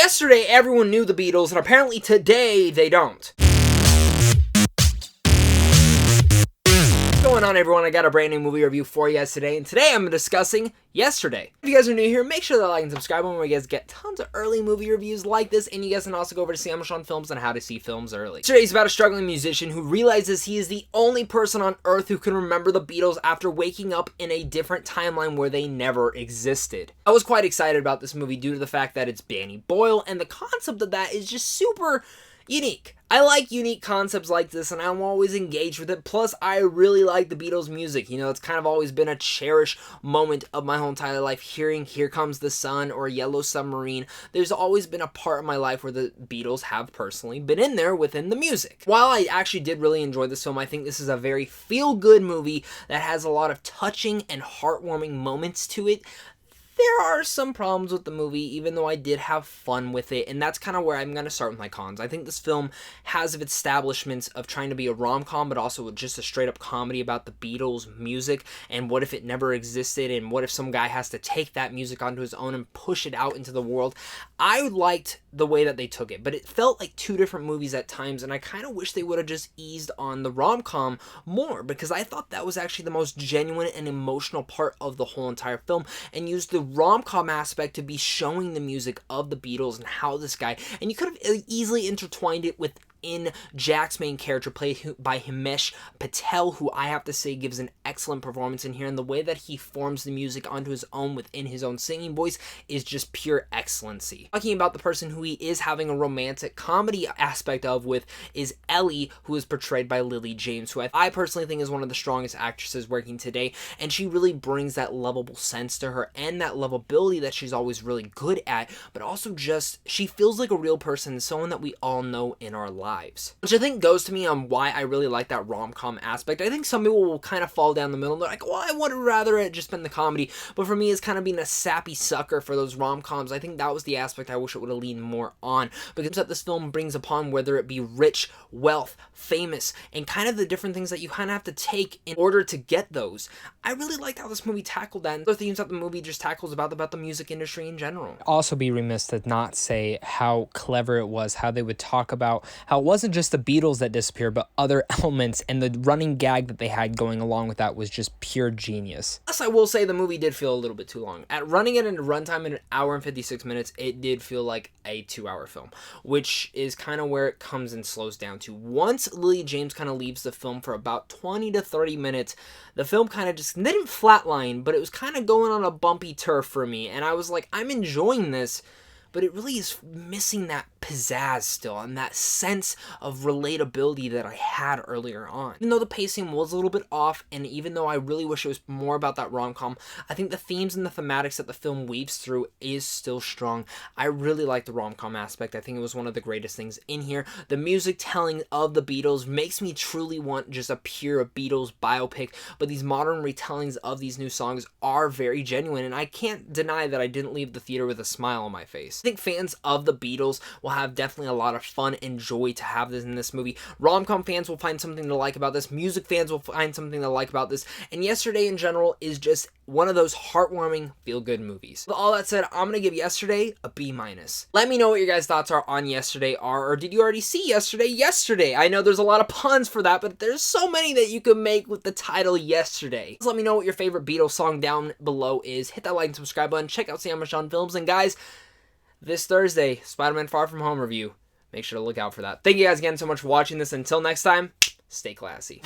Yesterday, everyone knew the Beatles, and apparently today, they don't. What's going on, everyone? I got a brand new movie review for you guys today, and today I'm discussing Yesterday. If you guys are new here, make sure to like and subscribe where you guys get tons of early movie reviews like this, and you guys can also go over to Sam on Films and how to see films early. Yesterday is about a struggling musician who realizes he is the only person on Earth who can remember the Beatles after waking up in a different timeline where they never existed. I was quite excited about this movie due to the fact that it's Danny Boyle, and the concept of that is just super unique. I like unique concepts like this, and I'm always engaged with it. Plus, I really like the Beatles' music. You know, it's kind of always been a cherished moment of my whole entire life. Hearing Here Comes the Sun or Yellow Submarine, there's always been a part of my life where the Beatles have personally been in there within the music. While I actually did really enjoy this film, I think this is a very feel-good movie that has a lot of touching and heartwarming moments to it. There are some problems with the movie, even though I did have fun with it, and that's kind of where I'm going to start with my cons. I think this film has its establishments of trying to be a rom-com, but also just a straight-up comedy about the Beatles' music, and what if it never existed, and what if some guy has to take that music onto his own and push it out into the world. I liked the way that they took it, but it felt like two different movies at times, and I kind of wish they would have just eased on the rom-com more, because I thought that was actually the most genuine and emotional part of the whole entire film, and used the rom-com aspect to be showing the music of the Beatles and how this guy, and you could have easily intertwined it with Jack's main character, played by Himesh Patel, who I have to say gives an excellent performance in here, and the way that he forms the music onto his own within his own singing voice is just pure excellency. Talking about the person who he is having a romantic comedy aspect of with is Ellie, who is portrayed by Lily James, who I personally think is one of the strongest actresses working today, and she really brings that lovable sense to her and that lovability that she's always really good at, but also just she feels like a real person, someone that we all know in our lives. Which I think goes to me on why I really like that rom-com aspect. I think some people will kind of fall down the middle and they're like, well, I would rather it just been the comedy. But for me, it's kind of being a sappy sucker for those rom-coms. I think that was the aspect I wish it would have leaned more on, because that this film brings upon, whether it be rich, wealth, famous, and kind of the different things that you kind of have to take in order to get those. I really liked how this movie tackled that, and the themes that the movie just tackles about the music industry in general. Also be remiss to not say how clever it was, how they would talk about how it wasn't just the Beatles that disappeared, but other elements, and the running gag that they had going along with that was just pure genius. Plus, I will say the movie did feel a little bit too long. At running it in a runtime in 1 hour and 56 minutes, it did feel like a 2-hour film, which is kind of where it comes and slows down to. Once Lily James kind of leaves the film for about 20 to 30 minutes, the film kind of just didn't flatline, but it was kind of going on a bumpy turf for me, and I was like, I'm enjoying this, but it really is missing that pizzazz still, and that sense of relatability that I had earlier on. Even though the pacing was a little bit off, and even though I really wish it was more about that rom-com, I think the themes and the thematics that the film weaves through is still strong. I really like the rom-com aspect. I think it was one of the greatest things in here. The music telling of the Beatles makes me truly want just a pure Beatles biopic, but these modern retellings of these new songs are very genuine, and I can't deny that I didn't leave the theater with a smile on my face. I think fans of the Beatles will have definitely a lot of fun and joy to have this in this movie. Rom-com fans will find something to like about this. Music fans will find something to like about this. And Yesterday in general is just one of those heartwarming, feel-good movies. With all that said, I'm going to give Yesterday a B-. Let me know what your guys' thoughts are on Yesterday, or did you already see Yesterday? I know there's a lot of puns for that, but there's so many that you can make with the title Yesterday. Let me know what your favorite Beatles song down below is. Hit that like and subscribe button. Check out Sam on Films. And guys, this Thursday, Spider-Man Far From Home review. Make sure to look out for that. Thank you guys again so much for watching this. Until next time, stay classy.